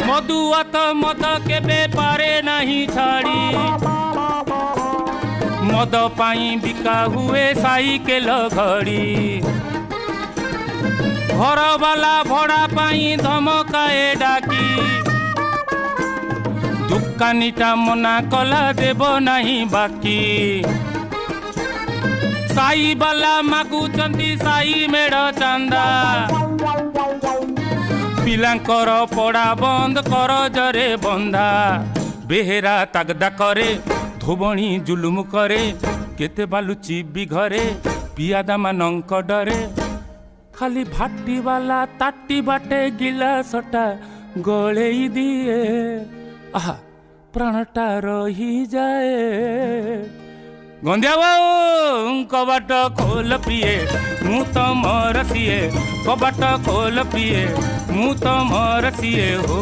मधुआत मद केबे पारे नहीं छाड़ी मद पाई बिका हुए साइकेल घड़ी घर वाला भड़ा पाई धमकाए डाकी दुकानीटा मना कला देव नहीं बाकी साई बाला मागुचंती साई मेढ़ चांदा पिलांकर पड़ा बंद कर जरे बंधा बेहेरा तागदा करे धोबणी जुलुम करे केते बालुची भी घरे पियादा मानंक डरे खाली भाटी वाला ताटी बाटे गिलासटा गलेई दिए आहा प्राणटा रही जाए गंधिया बाबू कबाट खोल पिए मु तमर सिए कबाट खोल पिए मु तमर सिए हो।